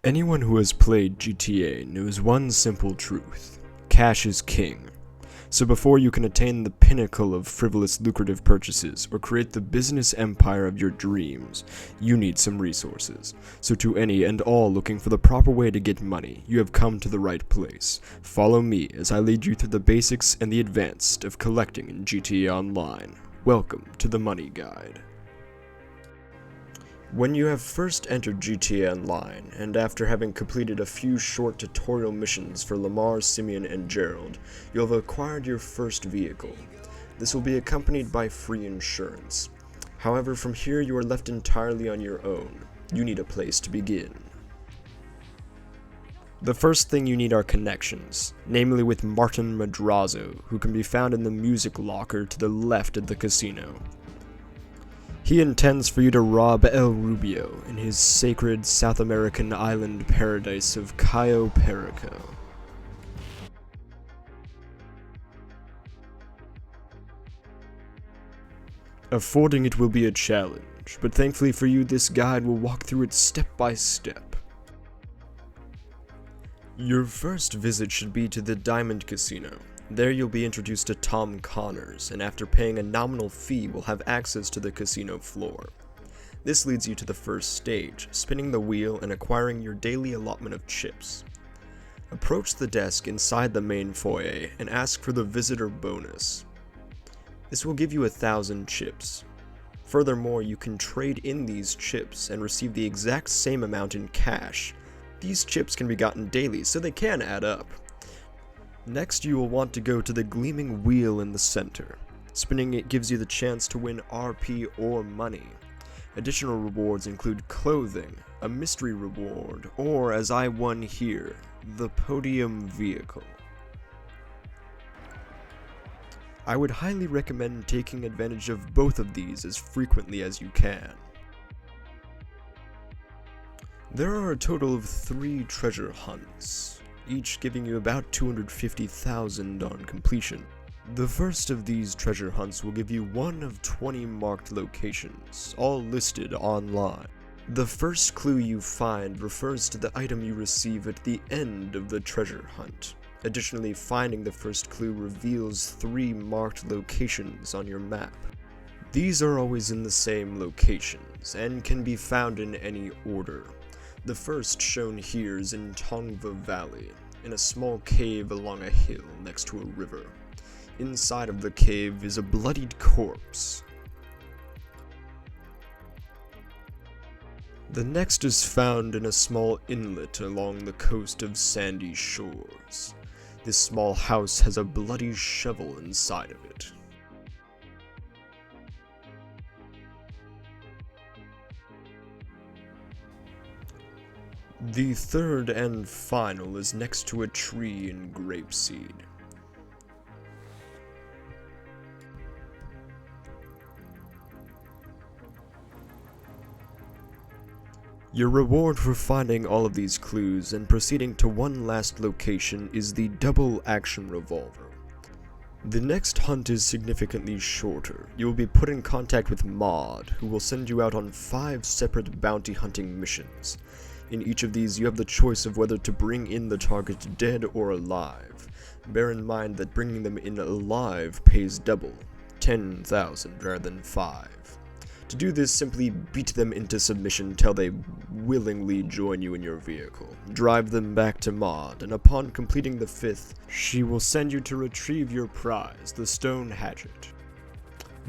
Anyone who has played GTA knows one simple truth: cash is king. So before you can attain the pinnacle of frivolous lucrative purchases or create the business empire of your dreams, you need some resources. So to any and all looking for the proper way to get money, you have come to the right place. Follow me as I lead you through the basics and the advanced of collecting in GTA Online. Welcome to the Money Guide. When you have first entered GTA Online, and after having completed a few short tutorial missions for Lamar, Simeon, and Gerald, you'll have acquired your first vehicle. This will be accompanied by free insurance. However, from here you are left entirely on your own. You need a place to begin. The first thing you need are connections, namely with Martin Madrazo, who can be found in the music locker to the left of the casino. He intends for you to rob El Rubio in his sacred South American island paradise of Cayo Perico. Affording it will be a challenge, but thankfully for you this guide will walk through it step by step. Your first visit should be to the Diamond Casino. There you'll be introduced to Tom Connors, and after paying a nominal fee will have access to the casino floor. This leads you to the first stage, spinning the wheel and acquiring your daily allotment of chips. Approach the desk inside the main foyer and ask for the visitor bonus. This will give you 1,000 chips. Furthermore, you can trade in these chips and receive the exact same amount in cash. These chips can be gotten daily, so they can add up. Next, you will want to go to the gleaming wheel in the center. Spinning it gives you the chance to win RP or money. Additional rewards include clothing, a mystery reward, or, as I won here, the podium vehicle. I would highly recommend taking advantage of both of these as frequently as you can. There are a total of 3 treasure hunts, each giving you about 250,000 on completion. The first of these treasure hunts will give you one of 20 marked locations, all listed online. The first clue you find refers to the item you receive at the end of the treasure hunt. Additionally, finding the first clue reveals 3 marked locations on your map. These are always in the same locations, and can be found in any order. The first shown here is in Tongva Valley, in a small cave along a hill next to a river. Inside of the cave is a bloodied corpse. The next is found in a small inlet along the coast of Sandy Shores. This small house has a bloody shovel inside of it. The third and final is next to a tree in Grapeseed. Your reward for finding all of these clues and proceeding to one last location is the double action revolver. The next hunt is significantly shorter. You will be put in contact with Maud, who will send you out on 5 separate bounty hunting missions. In each of these, you have the choice of whether to bring in the target dead or alive. Bear in mind that bringing them in alive pays double, 10,000 rather than 5. To do this, simply beat them into submission till they willingly join you in your vehicle. Drive them back to Maud, and upon completing the 5th, she will send you to retrieve your prize, the stone hatchet.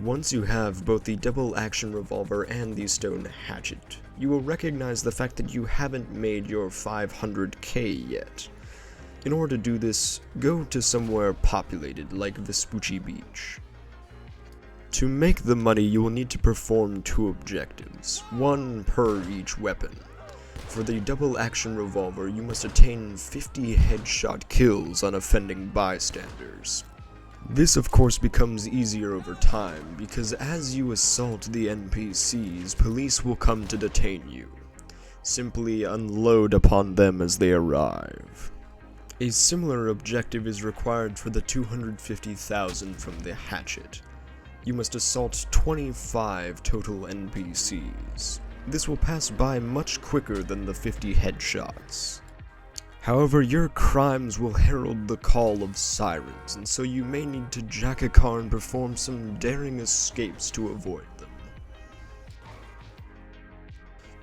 Once you have both the double action revolver and the stone hatchet, you will recognize the fact that you haven't made your 500k yet. In order to do this, go to somewhere populated like Vespucci Beach. To make the money, you will need to perform 2 objectives, 1 per each weapon. For the double action revolver, you must attain 50 headshot kills on offending bystanders. This of course becomes easier over time, because as you assault the NPCs, police will come to detain you. Simply unload upon them as they arrive. A similar objective is required for the 250,000 from the hatchet. You must assault 25 total NPCs. This will pass by much quicker than the 50 headshots. However, your crimes will herald the call of sirens, and so you may need to jack a car and perform some daring escapes to avoid them.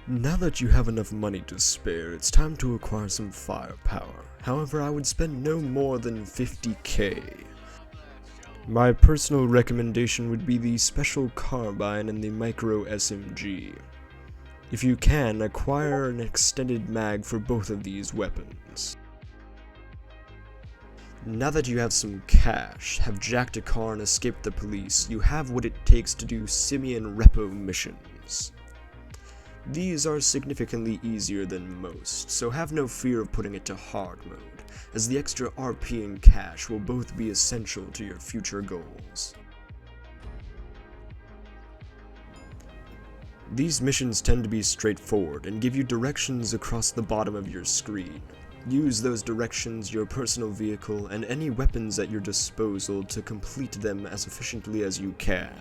Now that you have enough money to spare, it's time to acquire some firepower. However, I would spend no more than 50k. My personal recommendation would be the Special Carbine and the Micro SMG. If you can, acquire an extended mag for both of these weapons. Now that you have some cash, have jacked a car and escaped the police, you have what it takes to do Simian Repo missions. These are significantly easier than most, so have no fear of putting it to hard mode, as the extra RP and cash will both be essential to your future goals. These missions tend to be straightforward and give you directions across the bottom of your screen. Use those directions, your personal vehicle, and any weapons at your disposal to complete them as efficiently as you can.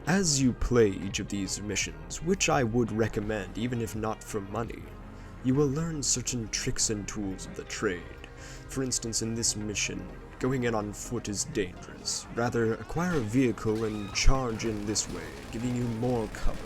As you play each of these missions, which I would recommend even if not for money, you will learn certain tricks and tools of the trade. For instance, in this mission, going in on foot is dangerous. Rather, acquire a vehicle and charge in this way, giving you more cover.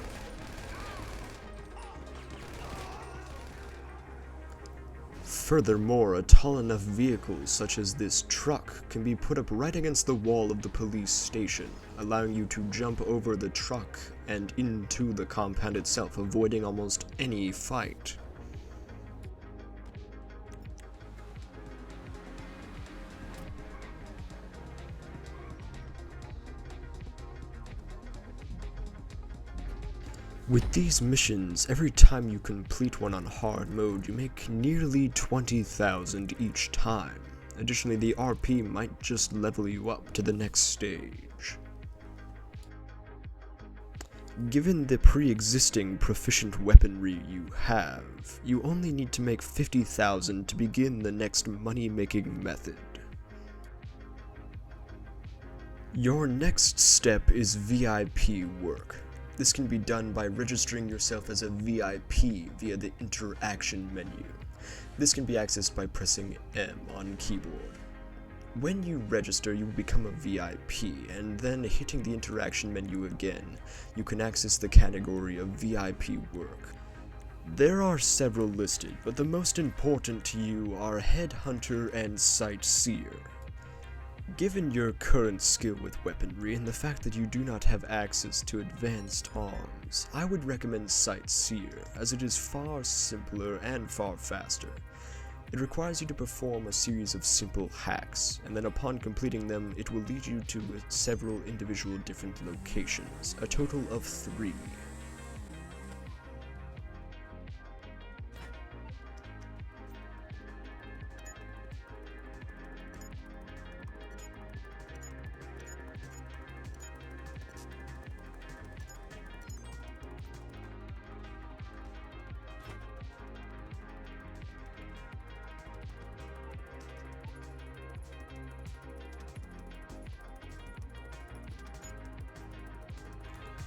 Furthermore, a tall enough vehicle such as this truck can be put up right against the wall of the police station, allowing you to jump over the truck and into the compound itself, avoiding almost any fight. With these missions, every time you complete one on hard mode, you make nearly 20,000 each time. Additionally, the RP might just level you up to the next stage. Given the pre-existing proficient weaponry you have, you only need to make 50,000 to begin the next money-making method. Your next step is VIP work. This can be done by registering yourself as a VIP via the interaction menu. This can be accessed by pressing M on keyboard. When you register, you will become a VIP, and then hitting the interaction menu again, you can access the category of VIP work. There are several listed, but the most important to you are Headhunter and Sightseer. Given your current skill with weaponry and the fact that you do not have access to advanced arms, I would recommend Sightseer, as it is far simpler and far faster. It requires you to perform a series of simple hacks, and then upon completing them, it will lead you to several individual different locations, a total of 3.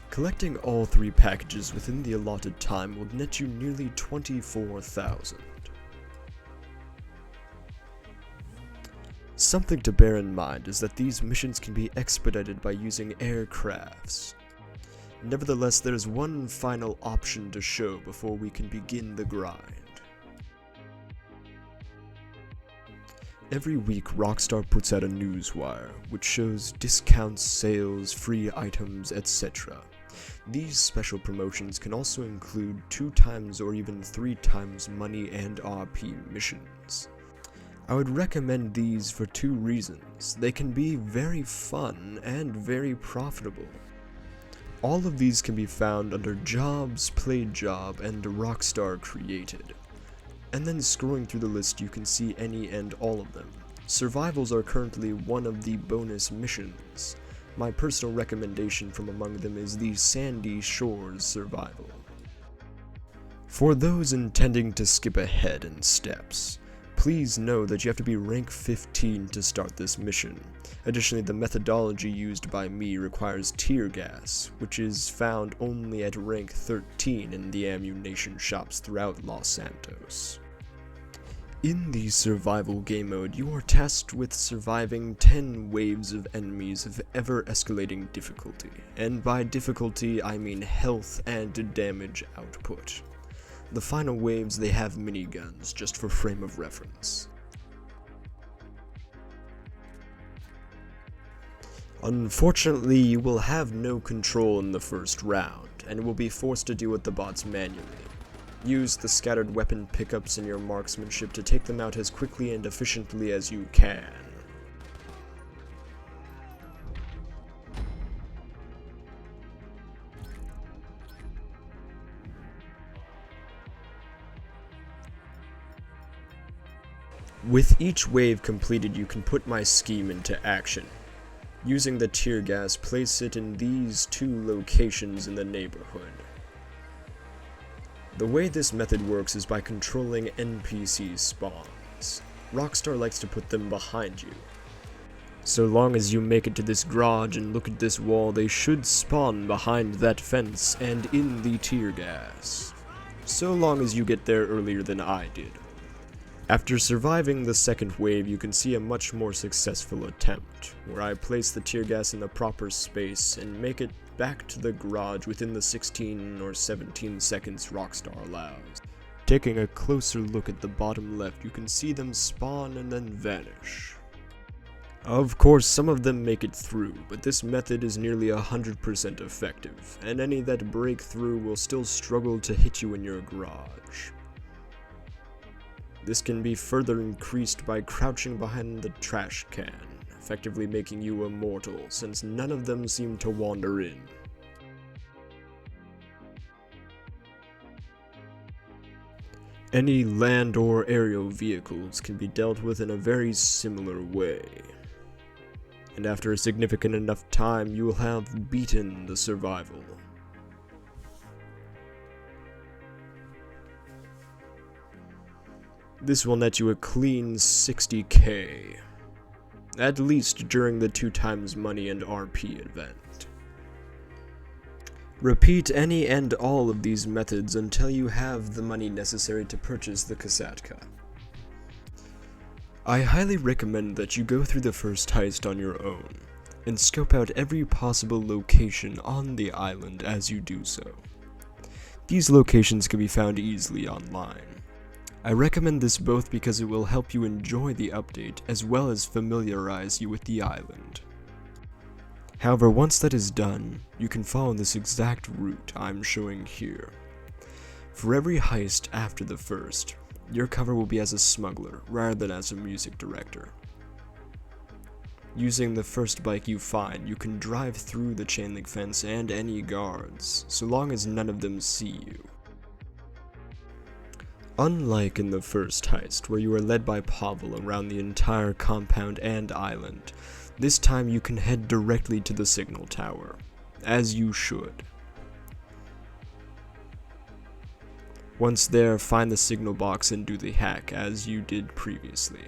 Collecting all 3 packages within the allotted time will net you nearly 24,000. Something to bear in mind is that these missions can be expedited by using aircrafts. Nevertheless, there's one final option to show before we can begin the grind. Every week, Rockstar puts out a newswire, which shows discounts, sales, free items, etc. These special promotions can also include 2 times or even 3 times money and RP missions. I would recommend these for 2 reasons. They can be very fun and very profitable. All of these can be found under Jobs, Played Job, and Rockstar Created. And then scrolling through the list, you can see any and all of them. Survivals are currently one of the bonus missions. My personal recommendation from among them is the Sandy Shores Survival. For those intending to skip ahead in steps, Please know that you have to be rank 15 to start this mission. Additionally, the methodology used by me requires tear gas, which is found only at rank 13 in the ammunition shops throughout Los Santos. In the survival game mode, you are tasked with surviving 10 waves of enemies of ever-escalating difficulty, and by difficulty I mean health and damage output. The final waves, they have miniguns, just for frame of reference. Unfortunately, you will have no control in the first round, and will be forced to deal with the bots manually. Use the scattered weapon pickups in your marksmanship to take them out as quickly and efficiently as you can. With each wave completed, you can put my scheme into action. Using the tear gas, place it in these 2 locations in the neighborhood. The way this method works is by controlling NPC spawns. Rockstar likes to put them behind you. So long as you make it to this garage and look at this wall, they should spawn behind that fence and in the tear gas. So long as you get there earlier than I did. After surviving the second wave, you can see a much more successful attempt, where I place the tear gas in the proper space and make it back to the garage within the 16 or 17 seconds Rockstar allows. Taking a closer look at the bottom left, you can see them spawn and then vanish. Of course, some of them make it through, but this method is nearly 100% effective, and any that break through will still struggle to hit you in your garage. This can be further increased by crouching behind the trash can, effectively making you immortal, since none of them seem to wander in. Any land or aerial vehicles can be dealt with in a very similar way. And after a significant enough time, you will have beaten the survival. This will net you a clean 60k, at least during the 2 times money and RP event. Repeat any and all of these methods until you have the money necessary to purchase the Kasatka. I highly recommend that you go through the first heist on your own, and scope out every possible location on the island as you do so. These locations can be found easily online. I recommend this both because it will help you enjoy the update as well as familiarize you with the island. However, once that is done, you can follow this exact route I'm showing here. For every heist after the first, your cover will be as a smuggler rather than as a music director. Using the first bike you find, you can drive through the chain link fence and any guards, so long as none of them see you. Unlike in the first heist, where you are led by Pavel around the entire compound and island, this time you can head directly to the signal tower, as you should. Once there, find the signal box and do the hack, as you did previously.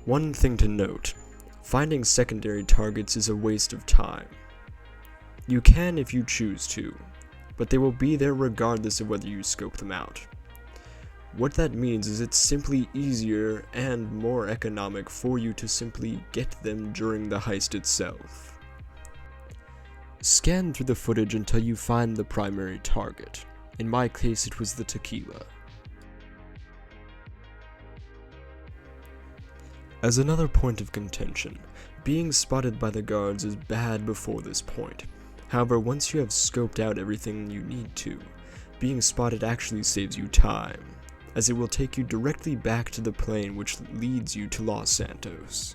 One thing to note, finding secondary targets is a waste of time. You can if you choose to, but they will be there regardless of whether you scope them out. What that means is it's simply easier and more economic for you to simply get them during the heist itself. Scan through the footage until you find the primary target. In my case, it was the tequila. As another point of contention, being spotted by the guards is bad before this point. However, once you have scoped out everything you need to, being spotted actually saves you time, as it will take you directly back to the plane which leads you to Los Santos.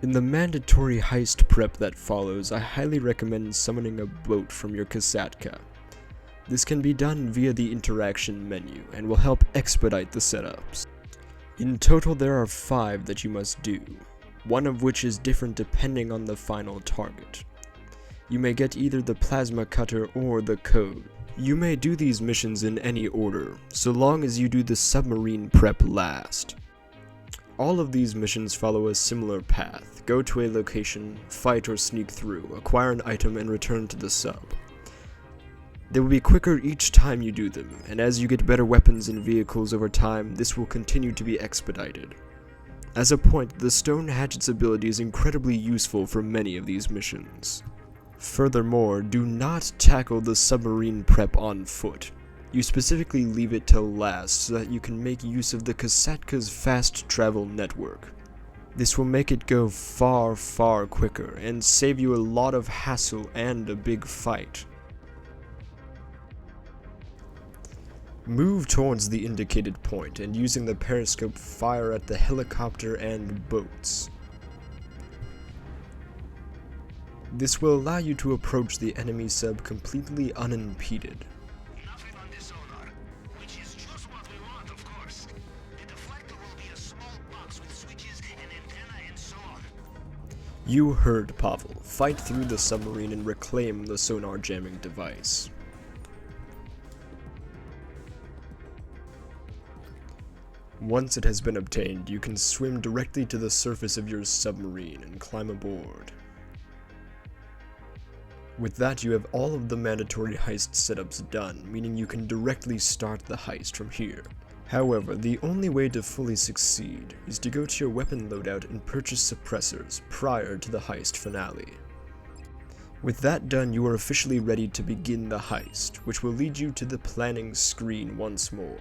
In the mandatory heist prep that follows, I highly recommend summoning a boat from your Kasatka. This can be done via the interaction menu and will help expedite the setups. In total, there are 5 that you must do, one of which is different depending on the final target. You may get either the plasma cutter or the code. You may do these missions in any order, so long as you do the submarine prep last. All of these missions follow a similar path. Go to a location, fight or sneak through, acquire an item, and return to the sub. They will be quicker each time you do them, and as you get better weapons and vehicles over time, this will continue to be expedited. As a point, the stone hatchet's ability is incredibly useful for many of these missions. Furthermore, do not tackle the submarine prep on foot. You specifically leave it till last so that you can make use of the Kasatka's fast travel network. This will make it go far, far quicker and save you a lot of hassle and a big fight. Move towards the indicated point and using the periscope fire at the helicopter and boats. This will allow you to approach the enemy sub completely unimpeded. Nothing on the sonar, which is just what we want, of course. The deflector will be a small box with switches and antenna and so on. You heard Pavel. Fight through the submarine and reclaim the sonar jamming device. Once it has been obtained, you can swim directly to the surface of your submarine and climb aboard. With that, you have all of the mandatory heist setups done, meaning you can directly start the heist from here. However, the only way to fully succeed is to go to your weapon loadout and purchase suppressors prior to the heist finale. With that done, you are officially ready to begin the heist, which will lead you to the planning screen once more.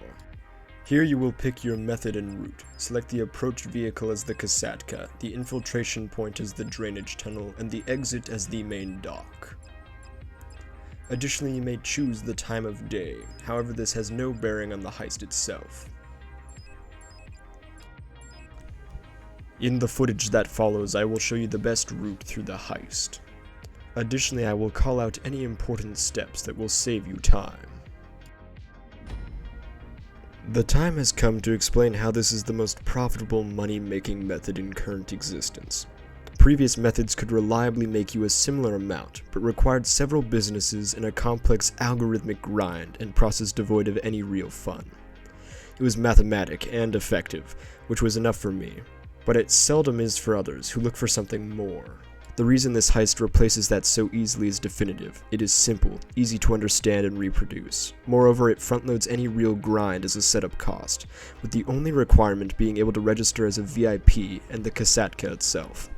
Here you will pick your method and route. Select the approach vehicle as the Kasatka, the infiltration point as the drainage tunnel, and the exit as the main dock. Additionally, you may choose the time of day, however this has no bearing on the heist itself. In the footage that follows, I will show you the best route through the heist. Additionally, I will call out any important steps that will save you time. The time has come to explain how this is the most profitable money-making method in current existence. Previous methods could reliably make you a similar amount, but required several businesses and a complex algorithmic grind and process devoid of any real fun. It was mathematic and effective, which was enough for me, but it seldom is for others who look for something more. The reason this heist replaces that so easily is definitive. It is simple, easy to understand and reproduce. Moreover, it front-loads any real grind as a setup cost, with the only requirement being able to register as a VIP and the Kasatka itself.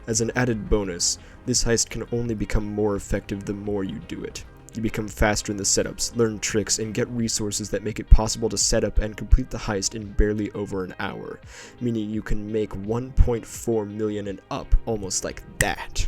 As an added bonus, this heist can only become more effective the more you do it. You become faster in the setups, learn tricks, and get resources that make it possible to set up and complete the heist in barely over an hour, meaning you can make 1.4 million and up almost like that.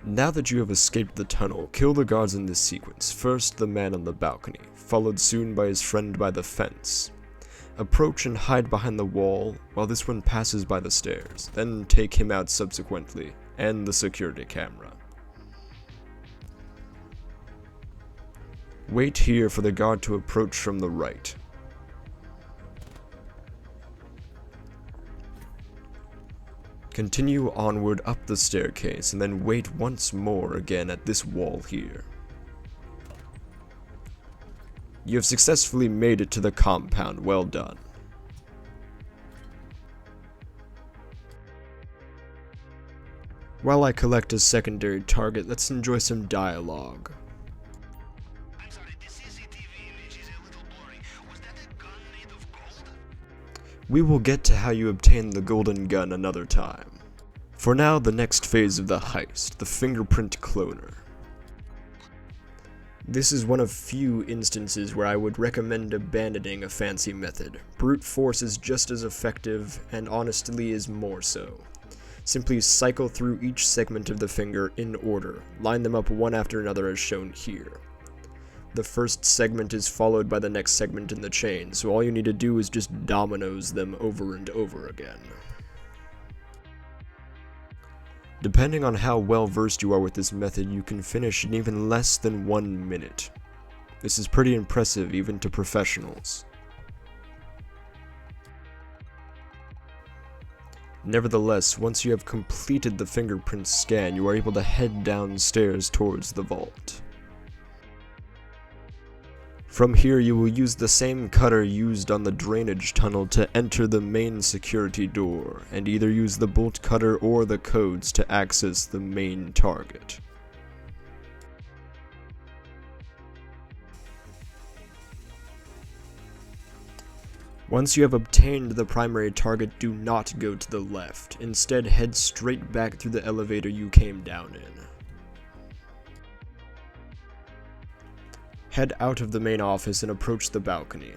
Now that you have escaped the tunnel, kill the guards in this sequence. First, the man on the balcony, followed soon by his friend by the fence. Approach and hide behind the wall while this one passes by the stairs, then take him out subsequently, and the security camera. Wait here for the guard to approach from the right. Continue onward up the staircase and then wait once more again at this wall here. You have successfully made it to the compound, well done. While I collect a secondary target, let's enjoy some dialogue. I'm sorry, the CCTV image is a little blurry. Was that a gun made of gold? We will get to how you obtain the golden gun another time. For now, the next phase of the heist, the fingerprint cloner. This is one of few instances where I would recommend abandoning a fancy method. Brute force is just as effective, and honestly is more so. Simply cycle through each segment of the finger in order. Line them up one after another as shown here. The first segment is followed by the next segment in the chain, so all you need to do is just dominoes them over and over again. Depending on how well versed you are with this method, you can finish in even less than 1 minute. This is pretty impressive even to professionals. Nevertheless, once you have completed the fingerprint scan, you are able to head downstairs towards the vault. From here, you will use the same cutter used on the drainage tunnel to enter the main security door, and either use the bolt cutter or the codes to access the main target. Once you have obtained the primary target, do not go to the left. Instead, head straight back through the elevator you came down in. Head out of the main office and approach the balcony.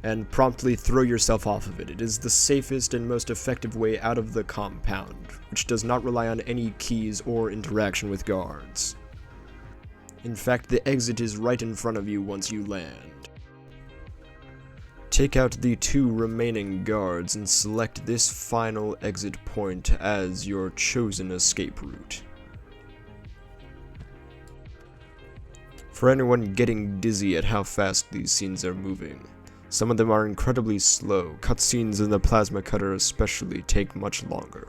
And promptly throw yourself off of it. It is the safest and most effective way out of the compound, which does not rely on any keys or interaction with guards. In fact, the exit is right in front of you once you land. Take out the 2 remaining guards and select this final exit point as your chosen escape route. For anyone getting dizzy at how fast these scenes are moving, some of them are incredibly slow. Cutscenes in the plasma cutter especially take much longer.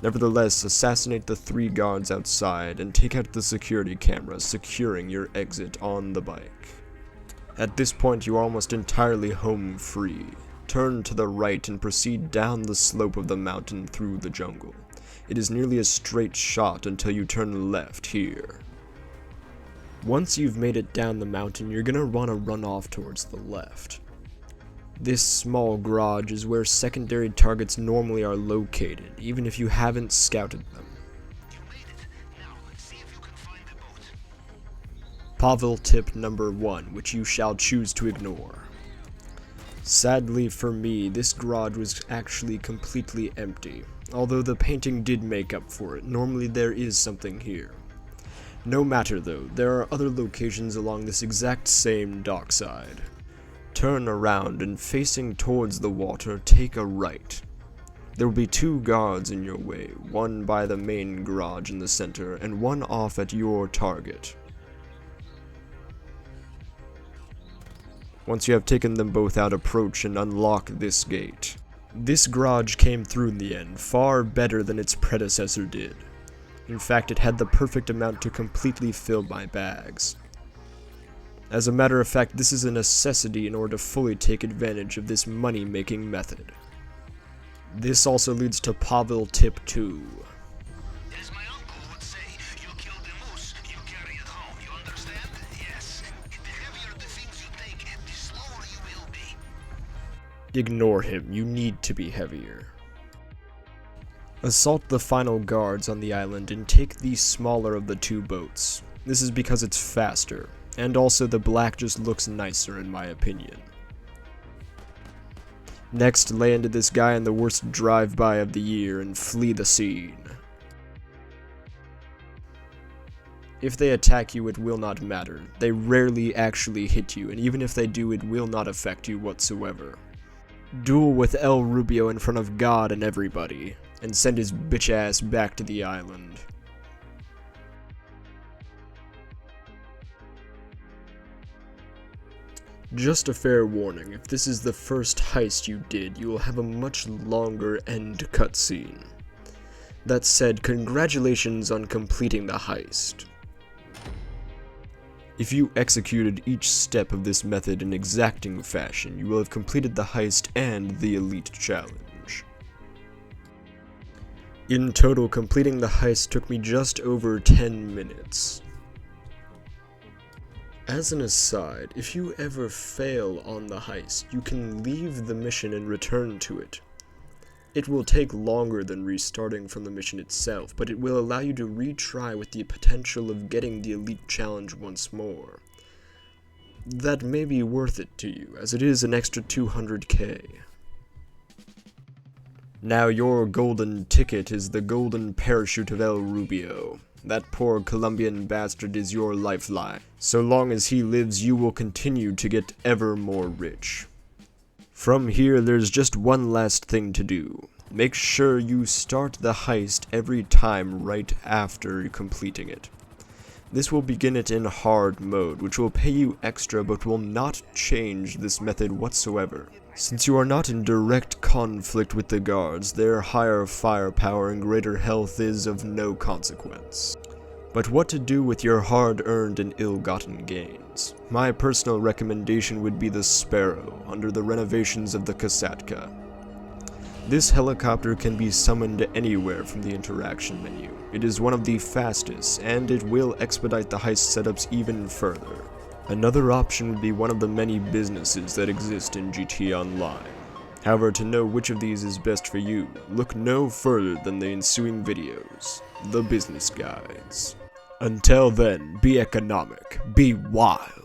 Nevertheless, assassinate the 3 guards outside and take out the security camera securing your exit on the bike. At this point, you are almost entirely home free. Turn to the right and proceed down the slope of the mountain through the jungle. It is nearly a straight shot until you turn left here. Once you've made it down the mountain, you're gonna want to run off towards the left. This small garage is where secondary targets normally are located, even if you haven't scouted them. You made it. Now, see if you can find the boat. Pavel tip number 1, which you shall choose to ignore. Sadly for me, this garage was actually completely empty. Although the painting did make up for it, normally there is something here. No matter though, there are other locations along this exact same dockside. Turn around and facing towards the water, take a right. There will be 2 guards in your way, one by the main garage in the center, and one off at your target. Once you have taken them both out, approach and unlock this gate. This garage came through in the end, far better than its predecessor did. In fact, it had the perfect amount to completely fill my bags. As a matter of fact, this is a necessity in order to fully take advantage of this money-making method. This also leads to Pavel tip 2. As my uncle would say, you kill the moose, you carry it home. You understand? Yes. The heavier the things you take, the slower you will be. Ignore him, you need to be heavier. Assault the final guards on the island and take the smaller of the 2 boats. This is because it's faster, and also the black just looks nicer in my opinion. Next, lay into this guy in the worst drive-by of the year and flee the scene. If they attack you, it will not matter. They rarely actually hit you, and even if they do, it will not affect you whatsoever. Duel with El Rubio in front of God and everybody, and send his bitch ass back to the island. Just a fair warning, if this is the first heist you did, you will have a much longer end cutscene. That said, congratulations on completing the heist. If you executed each step of this method in exacting fashion, you will have completed the heist and the elite challenge. In total, completing the heist took me just over 10 minutes. As an aside, if you ever fail on the heist, you can leave the mission and return to it. It will take longer than restarting from the mission itself, but it will allow you to retry with the potential of getting the elite challenge once more. That may be worth it to you, as it is an extra 200k. Now your golden ticket is the golden parachute of El Rubio. That poor Colombian bastard is your lifeline. So long as he lives, you will continue to get ever more rich. From here, there's just one last thing to do. Make sure you start the heist every time right after completing it. This will begin it in hard mode, which will pay you extra but will not change this method whatsoever. Since you are not in direct conflict with the guards, their higher firepower and greater health is of no consequence. But what to do with your hard-earned and ill-gotten gains? My personal recommendation would be the Sparrow, under the renovations of the Kasatka. This helicopter can be summoned anywhere from the interaction menu. It is one of the fastest, and it will expedite the heist setups even further. Another option would be one of the many businesses that exist in GTA Online. However, to know which of these is best for you, look no further than the ensuing videos, the business guides. Until then, be economic, be wild.